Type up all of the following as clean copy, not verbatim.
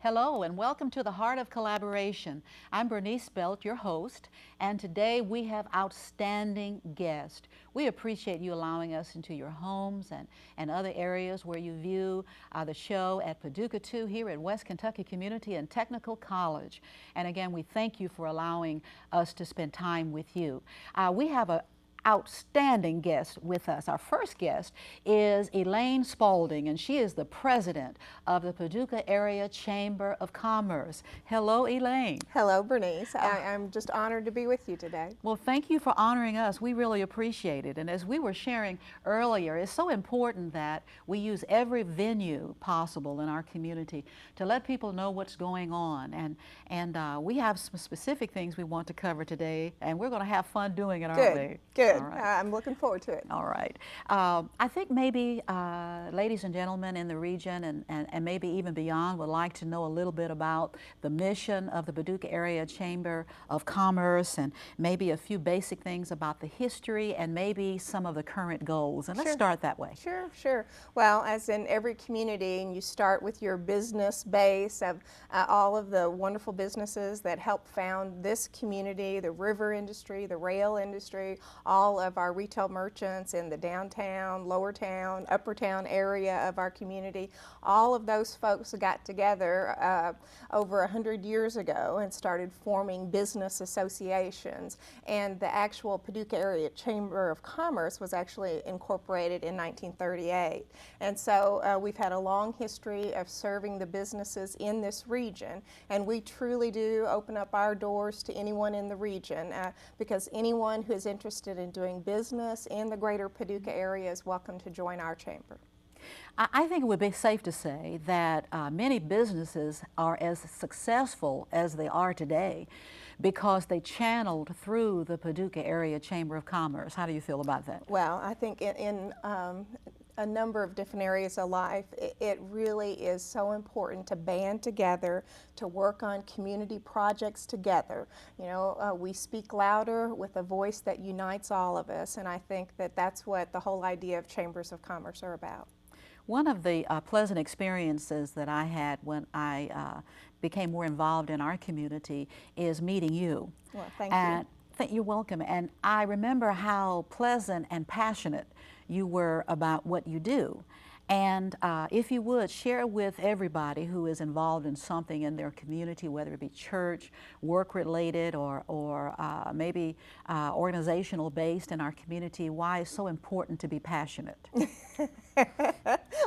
Hello and welcome to the Heart of Collaboration. I'm Bernice Belt, your host, and today we have outstanding guests. We appreciate you allowing us into your homes and other areas where you view the show at Paducah 2 here at West Kentucky Community and Technical College. And again, we thank you for allowing us to spend time with you. We have a outstanding guest with us. Our first guest is Elaine Spaulding, and she is the president of the Paducah Area Chamber of Commerce. Hello, Elaine. Hello, Bernice. I'm just honored to be with you today. Well, thank you for honoring us. We really appreciate it. And as we were sharing earlier, it's so important that we use every venue possible in our community to let people know what's going on. And we have some specific things we want to cover today, and we're going to have fun doing it, aren't we? Good. All right. I'm looking forward to it. All right. I think maybe ladies and gentlemen in the region and maybe even beyond would like to know a little bit about the mission of the Paducah Area Chamber of Commerce and maybe a few basic things about the history and maybe some of the current goals. And let's start that way. Sure. Well, as in every community, you start with your business base of all of the wonderful businesses that help found this community, the river industry, the rail industry, all of our retail merchants in the downtown, lower town, upper town area of our community. All of those folks got together over 100 years ago and started forming business associations. And the actual Paducah Area Chamber of Commerce was actually incorporated in 1938. And so we've had a long history of serving the businesses in this region. And we truly do open up our doors to anyone in the region because anyone who is interested in doing business in the greater Paducah area is welcome to join our chamber. I think it would be safe to say that many businesses are as successful as they are today because they channeled through the Paducah Area Chamber of Commerce. How do you feel about that? Well, I think in a number of different areas of life, it really is so important to band together, to work on community projects together. You know, we speak louder with a voice that unites all of us, and I think that that's what the whole idea of chambers of commerce are about. One of the pleasant experiences that I had when I became more involved in our community is meeting you. Well, thank you. You're welcome. And I remember how pleasant and passionate you were about what you do. And if you would, share with everybody who is involved in something in their community, whether it be church, work-related, or maybe organizational based in our community, why it's so important to be passionate.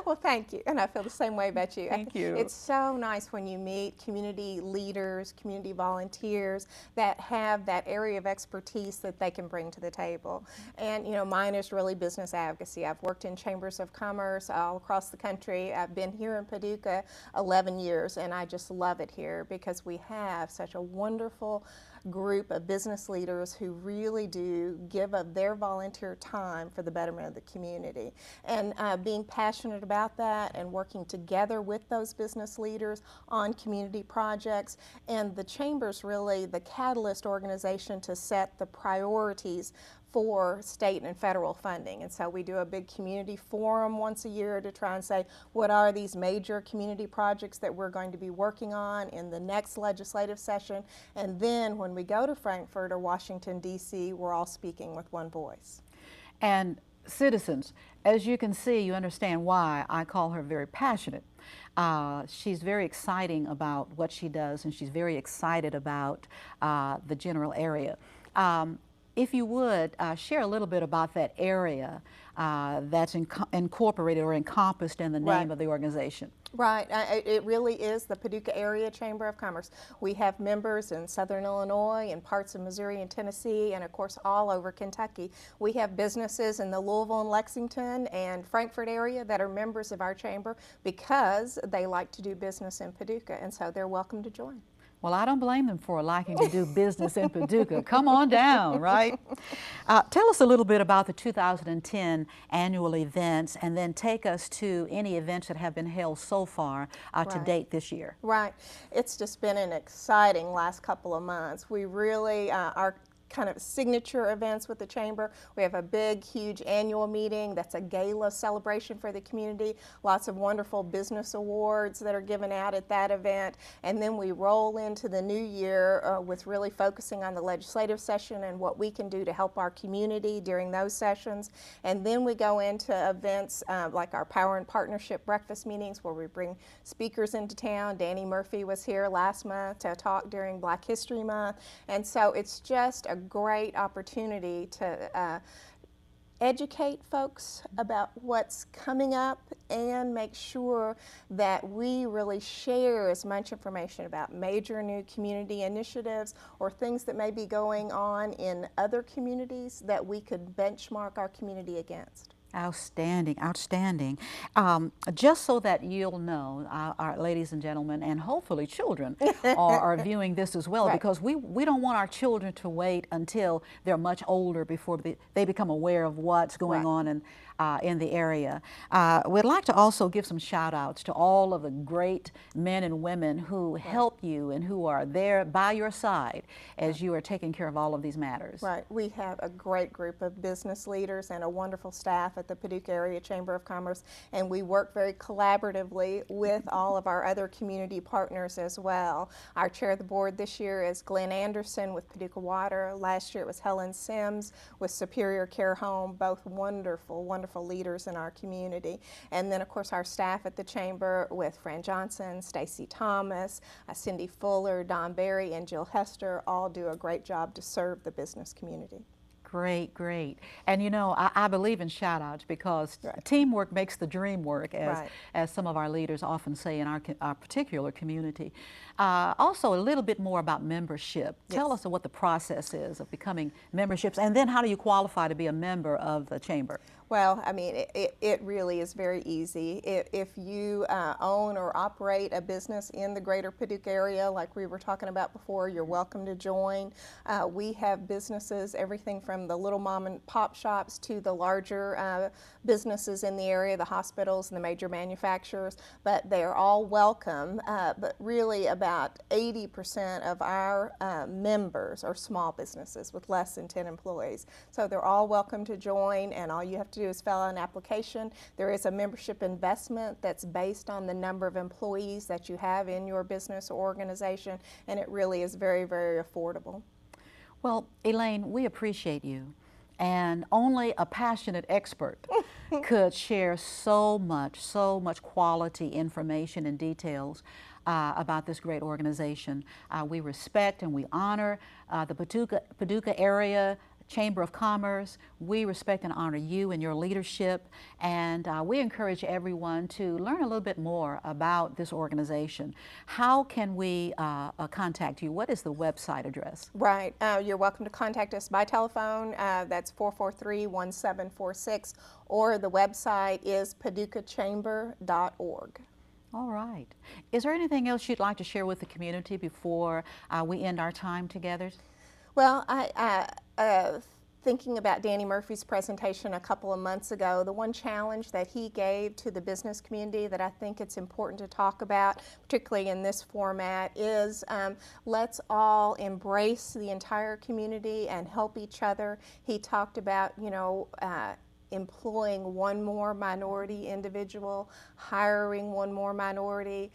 Well, thank you. And I feel the same way about you. Thank you. It's so nice when you meet community leaders, community volunteers that have that area of expertise that they can bring to the table. And, you know, mine is really business advocacy. I've worked in chambers of commerce all across the country. I've been here in Paducah 11 years, and I just love it here because we have such a wonderful group of business leaders who really do give up their volunteer time for the betterment of the community. And being passionate about that and working together with those business leaders on community projects, and the Chamber's really the catalyst organization to set the priorities for state and federal funding. And so we do a big community forum once a year to try and say, what are these major community projects that we're going to be working on in the next legislative session? And then when we go to Frankfurt or Washington, D.C., we're all speaking with one voice. And citizens, as you can see, you understand why I call her very passionate. She's very exciting about what she does, and she's very excited about the general area. If you would, share a little bit about that area that's incorporated or encompassed in the name of the organization. Right. It really is the Paducah Area Chamber of Commerce. We have members in Southern Illinois and parts of Missouri and Tennessee, and of course all over Kentucky. We have businesses in the Louisville and Lexington and Frankfurt area that are members of our chamber because they like to do business in Paducah, and so they're welcome to join. Well, I don't blame them for liking to do business in Paducah. Come on down, right? Tell us a little bit about the 2010 annual events, and then take us to any events that have been held so far to date this year. Right. It's just been an exciting last couple of months. We really, our kind of signature events with the Chamber. We have a big, huge annual meeting that's a gala celebration for the community. Lots of wonderful business awards that are given out at that event. And then we roll into the new year with really focusing on the legislative session and what we can do to help our community during those sessions. And then we go into events like our Power and Partnership breakfast meetings where we bring speakers into town. Danny Murphy was here last month to talk during Black History Month. And so it's just a great opportunity to educate folks about what's coming up and make sure that we really share as much information about major new community initiatives or things that may be going on in other communities that we could benchmark our community against. Outstanding, outstanding. Just so that you'll know, our ladies and gentlemen, and hopefully children are viewing this as well, Right. because we don't want our children to wait until they're much older before they become aware of what's going Right. on in the area. We'd like to also give some shout outs to all of the great men and women who help you and who are there by your side as you are taking care of all of these matters. Right. We have a great group of business leaders and a wonderful staff at the Paducah Area Chamber of Commerce, and we work very collaboratively with all of our other community partners as well. Our chair of the board this year is Glenn Anderson with Paducah Water. Last year it was Helen Sims with Superior Care Home, both wonderful, wonderful leaders in our community. And then of course our staff at the Chamber with Fran Johnson, Stacy Thomas, Cindy Fuller, Don Berry, and Jill Hester all do a great job to serve the business community. Great, great. And you know, I believe in shout outs because Right. teamwork makes the dream work, Right. as some of our leaders often say in our particular community. Also, a little bit more about membership. Tell Yes. us what the process is of becoming memberships, and then how do you qualify to be a member of the Chamber? Well, I mean, it really is very easy. If you own or operate a business in the greater Paducah area, like we were talking about before, you're welcome to join. We have businesses, everything from the little mom and pop shops to the larger businesses in the area, the hospitals and the major manufacturers, but they are all welcome. But really about 80% of our members are small businesses with less than 10 employees. So they're all welcome to join, and all you have to do is fill out an application. There is a membership investment that's based on the number of employees that you have in your business or organization, and it really is very, very affordable. Well, Elaine, we appreciate you, and only a passionate expert could share so much quality information and details about this great organization. We respect and we honor the Paducah Area Chamber of Commerce. We respect and honor you and your leadership, and we encourage everyone to learn a little bit more about this organization. How can we contact you? What is the website address? Right. You're welcome to contact us by telephone. That's 443-1746, or the website is paducahchamber.org. All right. Is there anything else you'd like to share with the community before we end our time together? Well, thinking about Danny Murphy's presentation a couple of months ago, the one challenge that he gave to the business community that I think it's important to talk about, particularly in this format, is let's all embrace the entire community and help each other. He talked about, employing one more minority individual, hiring one more minority,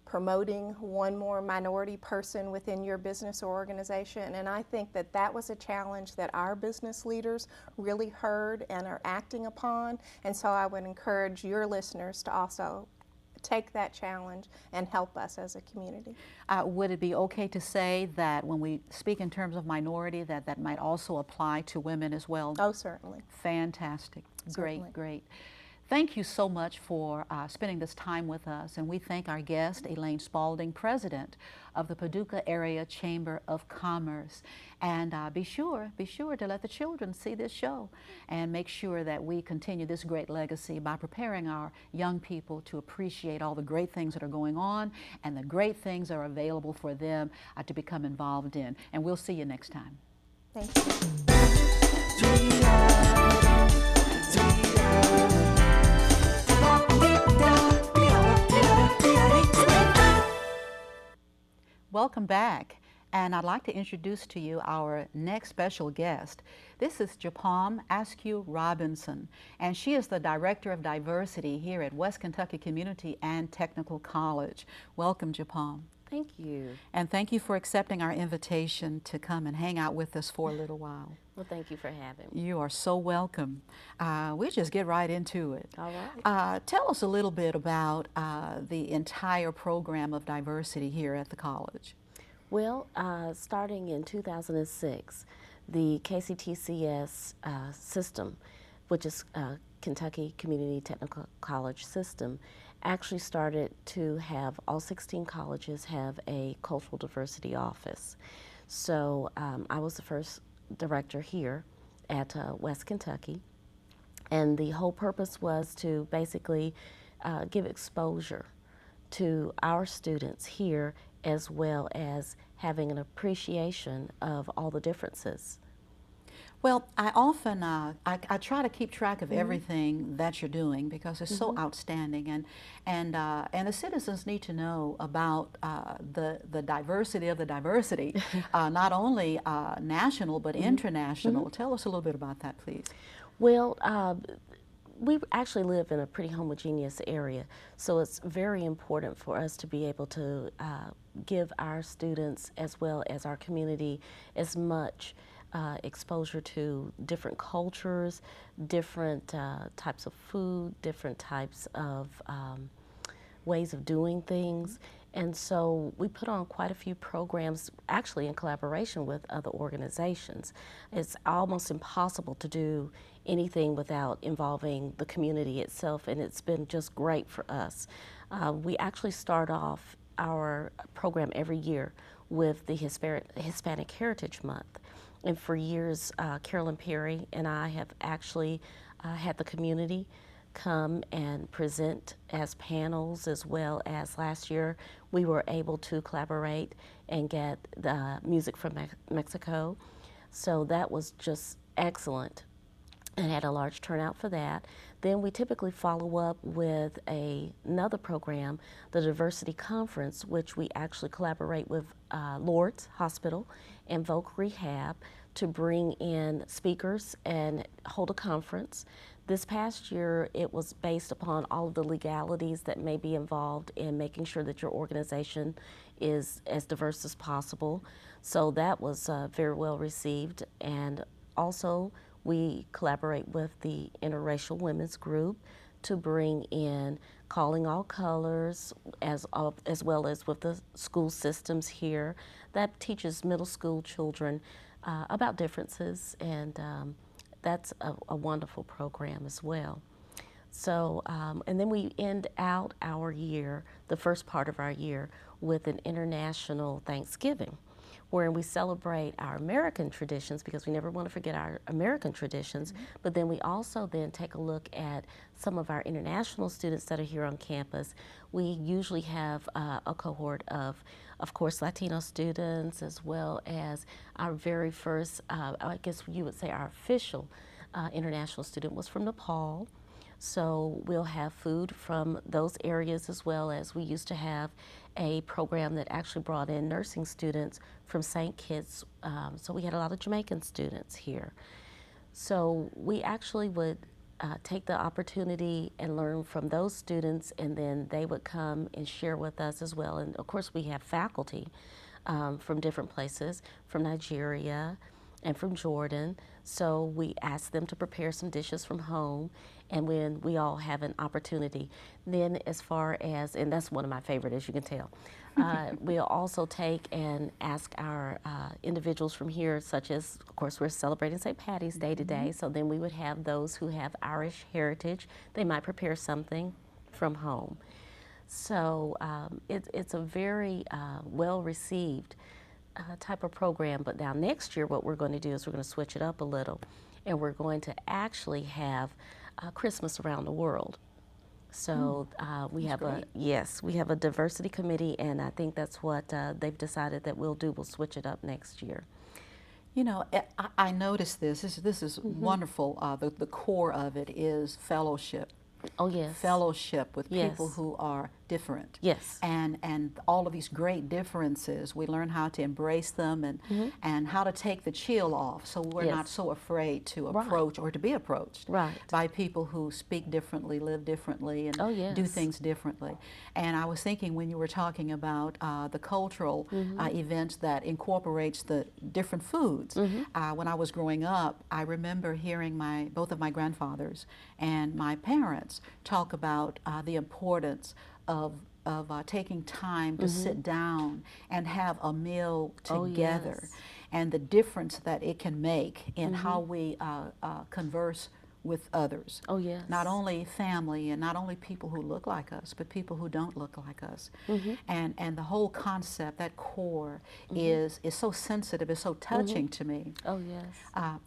promoting one more minority person within your business or organization. And I think that that was a challenge that our business leaders really heard and are acting upon. And so I would encourage your listeners to also take that challenge and help us as a community. Would it be okay to say that when we speak in terms of minority, that might also apply to women as well? Oh, certainly. Fantastic. Certainly. Great. Thank you so much for spending this time with us, and we thank our guest, Elaine Spalding, President of the Paducah Area Chamber of Commerce. And be sure to let the children see this show and make sure that we continue this great legacy by preparing our young people to appreciate all the great things that are going on and the great things that are available for them to become involved in. And we'll see you next time. Thank you. Welcome back. And I'd like to introduce to you our next special guest. This is Japam Askew Robinson, and she is the Director of Diversity here at West Kentucky Community and Technical College. Welcome, Japam. Thank you. And thank you for accepting our invitation to come and hang out with us for a little while. Well, thank you for having me. You are so welcome. We'll just get right into it. All right. Tell us a little bit about the entire program of diversity here at the college. Well, starting in 2006, the KCTCS system, which is Kentucky Community Technical College system, actually started to have all 16 colleges have a cultural diversity office. So I was the first director here at West Kentucky, and the whole purpose was to basically give exposure to our students here, as well as having an appreciation of all the differences. Well, I often, I try to keep track of everything that you're doing because it's so outstanding, and the citizens need to know about the diversity of the diversity, not only national but international. Tell us a little bit about that, please. Well, we actually live in a pretty homogeneous area, so it's very important for us to be able to give our students as well as our community as much exposure to different cultures, different types of food, different types of ways of doing things. And so we put on quite a few programs, actually in collaboration with other organizations. It's almost impossible to do anything without involving the community itself, and it's been just great for us. We actually start off our program every year with the Hispanic Heritage Month. And for years, Carolyn Perry and I have actually had the community come and present as panels, as well as last year we were able to collaborate and get the music from Mexico. So that was just excellent and had a large turnout for that. Then we typically follow up with another program, the Diversity Conference, which we actually collaborate with Lourdes Hospital and Voc Rehab to bring in speakers and hold a conference. This past year, it was based upon all of the legalities that may be involved in making sure that your organization is as diverse as possible. So that was very well received. And also, we collaborate with the Interracial Women's Group to bring in Calling All Colors, as well as with the school systems here that teaches middle school children about differences, and that's a wonderful program as well. So, and then we end out our year, the first part of our year, with an international Thanksgiving, wherein we celebrate our American traditions, because we never want to forget our American traditions, but then we also then take a look at some of our international students that are here on campus. We usually have a cohort of course, Latino students, as well as our very first, I guess you would say our official international student was from Nepal. So we'll have food from those areas, as well as we used to have a program that actually brought in nursing students from St. Kitts. So we had a lot of Jamaican students here. So we actually would take the opportunity and learn from those students, and then they would come and share with us as well. And of course, we have faculty from different places, from Nigeria and from Jordan. So we ask them to prepare some dishes from home, and when we all have an opportunity. Then as far as, and that's one of my favorite, as you can tell, we'll also take and ask our individuals from here, such as, of course, we're celebrating St. Patty's Day today, so then we would have those who have Irish heritage. They might prepare something from home. So it's a very well-received type of program. But now next year what we're going to do is we're going to switch it up a little, and we're going to actually have Christmas around the world. So we have we have a diversity committee, and I think that's what they've decided that we'll do. We'll switch it up next year. You know, I noticed this. This is wonderful. The core of it is fellowship. Oh, yes. Fellowship with Yes. people who are different. Yes. And all of these great differences, we learn how to embrace them and how to take the chill off, so we're not Yes. so afraid to Right. approach or to be approached Right. by people who speak differently, live differently, and Oh, do yes. things differently. And I was thinking when you were talking about the cultural events that incorporates the different foods. When I was growing up, I remember hearing both of my grandfathers and my parents talk about the importance of taking time to sit down and have a meal Oh, together, yes. and the difference that it can make in how we converse with others. Oh, yes. Not only family and not only people who look like us, but people who don't look like us. And the whole concept, that core, is so sensitive, is so touching to me. Oh, yes.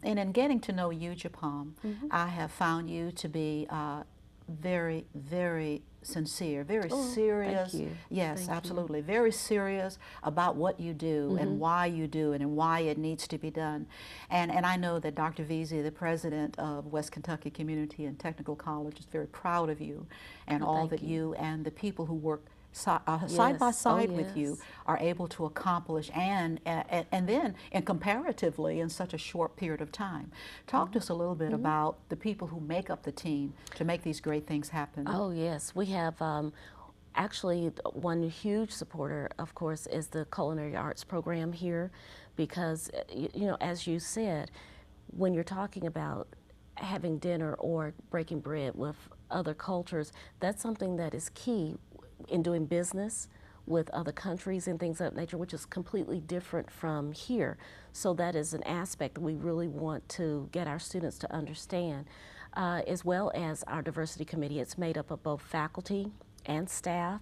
And in getting to know you, Japam, I have found you to be very, very sincere, very serious. Thank you. Yes, Thank you. absolutely. Very serious about what you do and why you do it and why it needs to be done. And I know that Dr. Veazey, the president of West Kentucky Community and Technical College, is very proud of you and all thank that you. you and the people who work side by Yes. side Oh, with you yes. are able to accomplish, and then and comparatively in such a short period of time. Talk to us a little bit about the people who make up the team to make these great things happen. Oh, yes. We have actually one huge supporter, of course, is the culinary arts program here, because, you know, as you said, when you're talking about having dinner or breaking bread with other cultures, that's something that is key in doing business with other countries and things of that nature, which is completely different from here. So that is an aspect that we really want to get our students to understand, as well as our diversity committee. It's made up of both faculty and staff.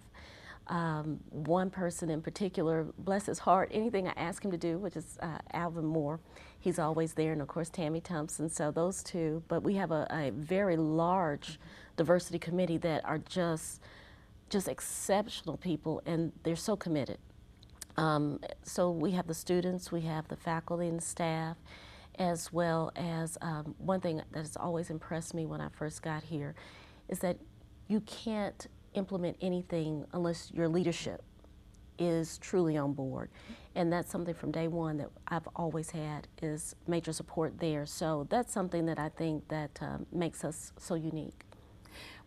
One person in particular, bless his heart, anything I ask him to do, which is Alvin Moore, he's always there, and of course Tammy Thompson, so those two. But we have a very large diversity committee that are just exceptional people, and they're so committed. So we have the students, we have the faculty and staff, as well as one thing that has always impressed me when I first got here is that you can't implement anything unless your leadership is truly on board. And that's something from day one that I've always had, is major support there. So that's something that I think that makes us so unique.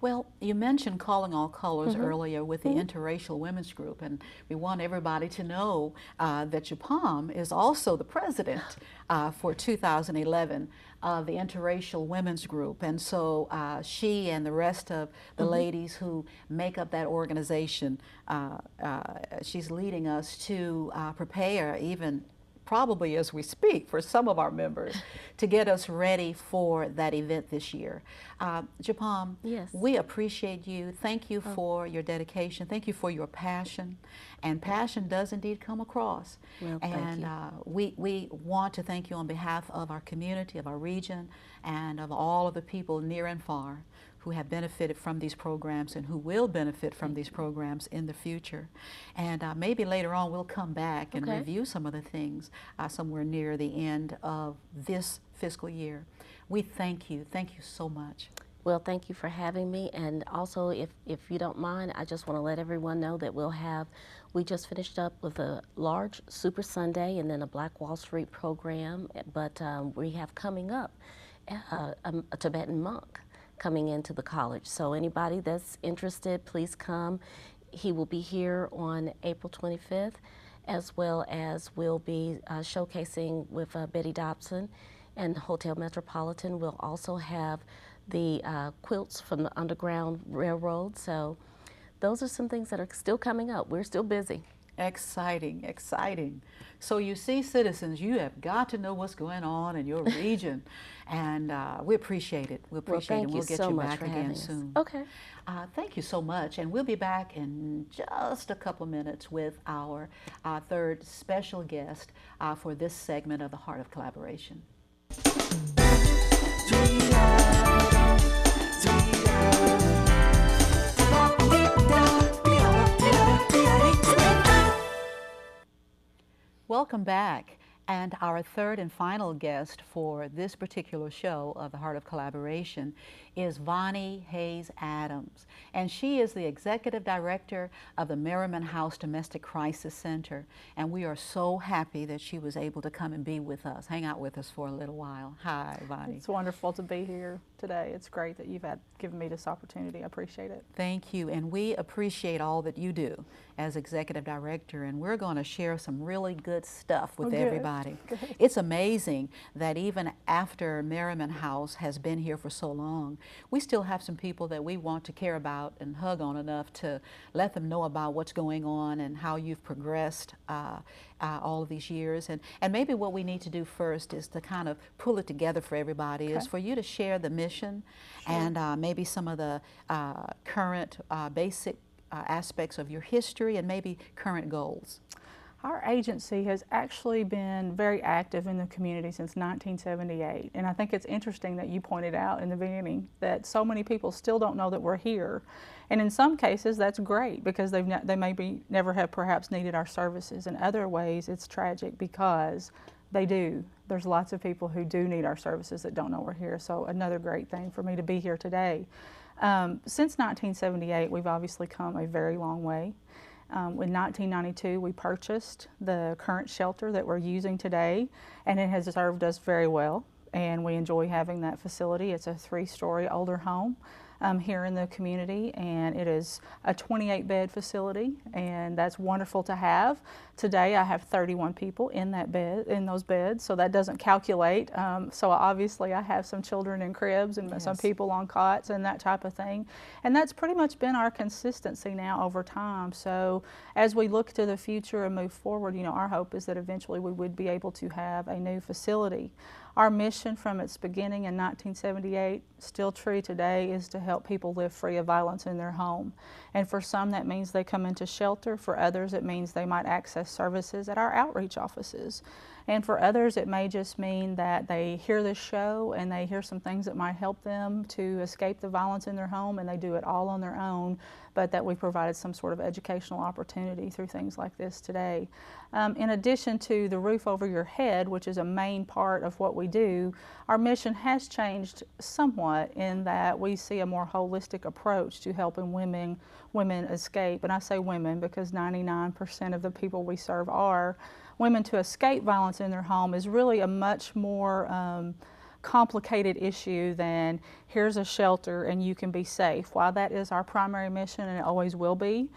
Well, you mentioned Calling All Colors earlier with the interracial women's group, and we want everybody to know that Japam is also the president for 2011 of the interracial women's group. And so she and the rest of the ladies who make up that organization, she's leading us to prepare, even probably as we speak, for some of our members to get us ready for that event this year. Japam, Yes. we appreciate you. Thank you for your dedication. Thank you for your passion. And passion does indeed come across. Well, thank and we want to thank you on behalf of our community, of our region, and of all of the people near and far who have benefited from these programs and who will benefit from these programs in the future. And maybe later on we'll come back and Okay. review some of the things somewhere near the end of this fiscal year. We thank you. Thank you so much. Well, thank you for having me. And also, if you don't mind, I just want to let everyone know that we just finished up with a large Super Sunday and then a Black Wall Street program. But we have coming up a Tibetan monk coming into the college. So anybody that's interested, please come. He will be here on April 25th, as well as we'll be showcasing with Betty Dobson and Hotel Metropolitan. We'll also have the quilts from the Underground Railroad. So those are some things that are still coming up. We're still busy. Exciting, exciting. So you see, citizens, you have got to know what's going on in your region, and we appreciate it. We appreciate it. Thank you We'll get so you much back for again having us. soon. Okay. Thank you so much, and we'll be back in just a couple of minutes with our third special guest for this segment of the Heart of Collaboration. Welcome back. And our third and final guest for this particular show of the Heart of Collaboration is Vonnie Hayes Adams. And she is the Executive Director of the Merriman House Domestic Crisis Center. And we are so happy that she was able to come and be with us, hang out with us for a little while. Hi, Vonnie. It's wonderful to be here today. It's great that you've given me this opportunity. I appreciate it. Thank you, and we appreciate all that you do as Executive Director, and we're going to share some really good stuff with everybody. Good. It's amazing that even after Merriman House has been here for so long, we still have some people that we want to care about and hug on enough to let them know about what's going on and how you've progressed all of these years. And maybe what we need to do first is to kind of pull it together for everybody, is for you to share the mission and maybe some of the current basic aspects of your history and maybe current goals. Our agency has actually been very active in the community since 1978, and I think it's interesting that you pointed out in the beginning that so many people still don't know that we're here. And in some cases that's great because they maybe never have perhaps needed our services. In other ways it's tragic because they do. There's lots of people who do need our services that don't know we're here, so another great thing for me to be here today. Since 1978 we've obviously come a very long way. In 1992 we purchased the current shelter that we're using today, and it has served us very well, and we enjoy having that facility. It's a 3-story older home here in the community, and it is a 28-bed facility, and that's wonderful to have. Today I have 31 people in those beds, so that doesn't calculate. So obviously I have some children in cribs and some people on cots and that type of thing, and that's pretty much been our consistency now over time. So as we look to the future and move forward, you know, our hope is that eventually we would be able to have a new facility. Our mission from its beginning in 1978, still true today, is to help people live free of violence in their home. And for some that means they come into shelter. For others it means they might access services at our outreach offices. And for others it may just mean that they hear this show and they hear some things that might help them to escape the violence in their home, and they do it all on their own, but that we provided some sort of educational opportunity through things like this today. In addition to the roof over your head, which is a main part of what we do, our mission has changed somewhat in that we see a more holistic approach to helping women escape. And I say women because 99% of the people we serve are women. To escape violence in their home is really a much more complicated issue than here's a shelter and you can be safe. While that is our primary mission, and it always will be,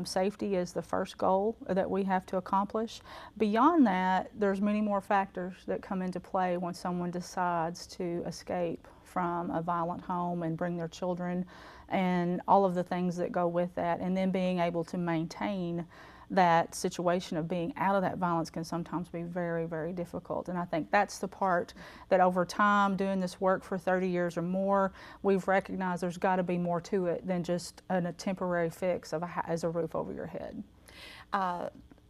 safety is the first goal that we have to accomplish. Beyond that, there's many more factors that come into play when someone decides to escape from a violent home and bring their children and all of the things that go with that, and then being able to maintain that situation of being out of that violence can sometimes be very, very difficult. And I think that's the part that over time, doing this work for 30 years or more, we've recognized there's got to be more to it than just a temporary fix as a roof over your head.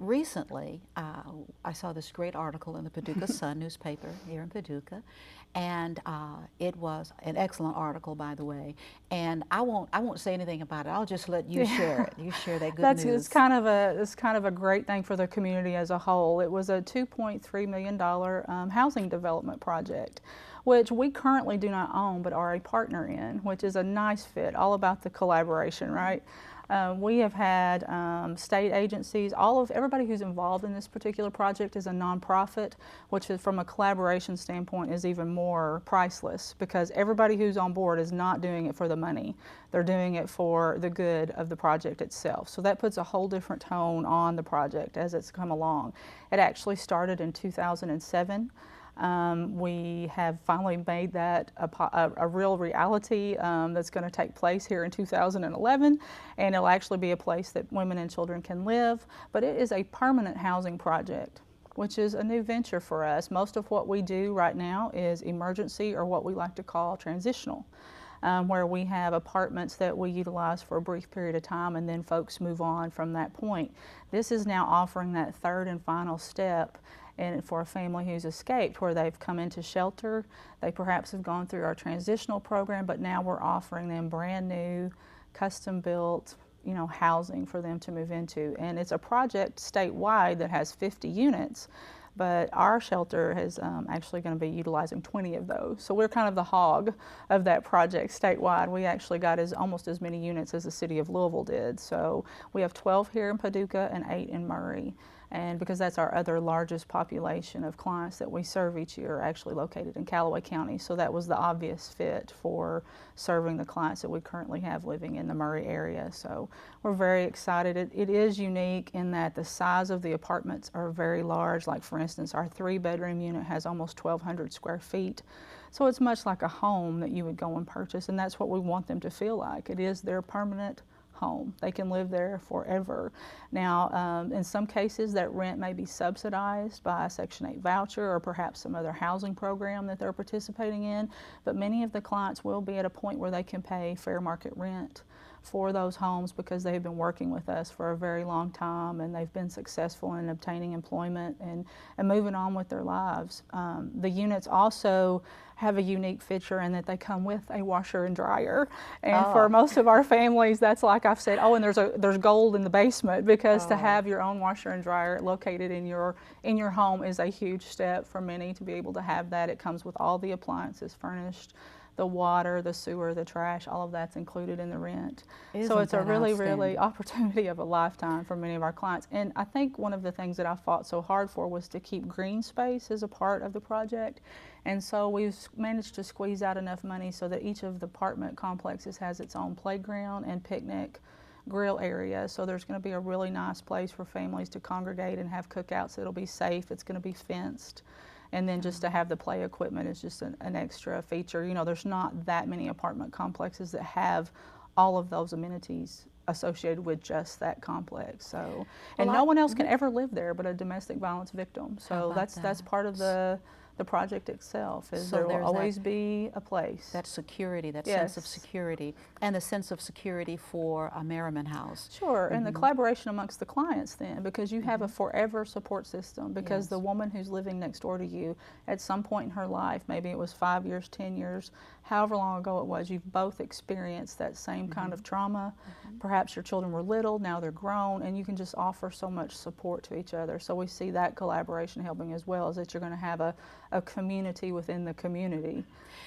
Recently, I saw this great article in the Paducah Sun newspaper here in Paducah, and it was an excellent article, by the way. And I won't say anything about it. I'll just let you share it. You share that good news. It's kind of a great thing for the community as a whole. It was a $2.3 million housing development project, which we currently do not own but are a partner in, which is a nice fit. All about the collaboration, right? We have had state agencies, everybody who's involved in this particular project is a nonprofit, which is, from a collaboration standpoint, is even more priceless because everybody who's on board is not doing it for the money. They're doing it for the good of the project itself. So that puts a whole different tone on the project as it's come along. It actually started in 2007. We have finally made that a real reality that's going to take place here in 2011, and it'll actually be a place that women and children can live, but it is a permanent housing project, which is a new venture for us. Most of what we do right now is emergency, or what we like to call transitional, where we have apartments that we utilize for a brief period of time and then folks move on from that point. This is now offering that third and final step, and for a family who's escaped, where they've come into shelter, they perhaps have gone through our transitional program, but now we're offering them brand new, custom built, housing for them to move into. And it's a project statewide that has 50 units, but our shelter is actually going to be utilizing 20 of those. So we're kind of the hog of that project statewide. We actually got almost as many units as the city of Louisville did. So we have 12 here in Paducah and 8 in Murray. And because that's our other largest population of clients that we serve each year are actually located in Callaway County. So that was the obvious fit for serving the clients that we currently have living in the Murray area. So we're very excited. It is unique in that the size of the apartments are very large. Like for instance, our 3-bedroom unit has almost 1,200 square feet. So it's much like a home that you would go and purchase, and that's what we want them to feel like. It is their permanent home. They can live there forever. Now, in some cases, that rent may be subsidized by a Section 8 voucher or perhaps some other housing program that they're participating in, but many of the clients will be at a point where they can pay fair market rent for those homes because they've been working with us for a very long time and they've been successful in obtaining employment and moving on with their lives. The units also have a unique feature in that they come with a washer and dryer. And for most of our families, that's like I've said, and there's gold in the basement because to have your own washer and dryer located in your home is a huge step for many to be able to have that. It comes with all the appliances furnished. The water, the sewer, the trash, all of that's included in the rent. So it's a really opportunity of a lifetime for many of our clients. And I think one of the things that I fought so hard for was to keep green space as a part of the project. And so we've managed to squeeze out enough money so that each of the apartment complexes has its own playground and picnic grill area. So there's going to be a really nice place for families to congregate and have cookouts. It'll be safe. It's going to be fenced. And then just to have the play equipment is just an extra feature. You know, there's not that many apartment complexes that have all of those amenities associated with just that complex. So, and no one else can ever live there but a domestic violence victim. So that's part of the project itself, is there will always be a place. That security, that sense of security, and the sense of security for a Merriman House. Sure, and the collaboration amongst the clients then, because you have a forever support system, because the woman who's living next door to you at some point in her life, maybe it was 5 years, 10 years, however long ago it was, you've both experienced that same kind of trauma. Perhaps your children were little, now they're grown, and you can just offer so much support to each other. So we see that collaboration helping as well, is that you're going to have a community within the community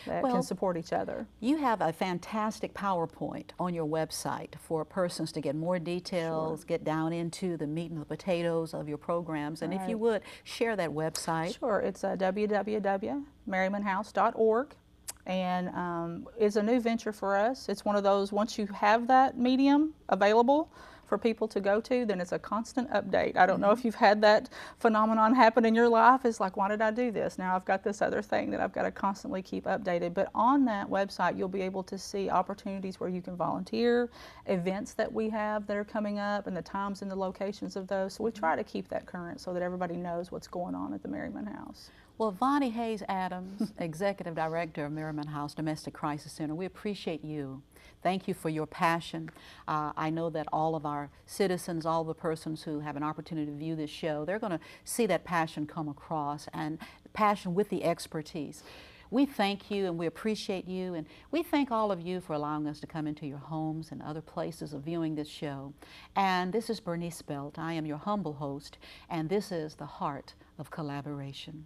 that can support each other. You have a fantastic PowerPoint on your website for persons to get more details, get down into the meat and the potatoes of your programs. And if you would, share that website. Sure, it's www.merrimanhouse.org. And it's a new venture for us. It's one of those, once you have that medium available for people to go to, then it's a constant update. I don't know if you've had that phenomenon happen in your life. It's like, why did I do this? Now I've got this other thing that I've got to constantly keep updated. But on that website, you'll be able to see opportunities where you can volunteer, events that we have that are coming up, and the times and the locations of those. So we try to keep that current so that everybody knows what's going on at the Merriman House. Well, Vonnie Hayes Adams, Executive Director of Merriman House Domestic Crisis Center, we appreciate you. Thank you for your passion. I know that all of our citizens, all the persons who have an opportunity to view this show, they're going to see that passion come across, and passion with the expertise. We thank you and we appreciate you, and we thank all of you for allowing us to come into your homes and other places of viewing this show. And this is Bernice Belt. I am your humble host, and this is the Heart of Collaboration.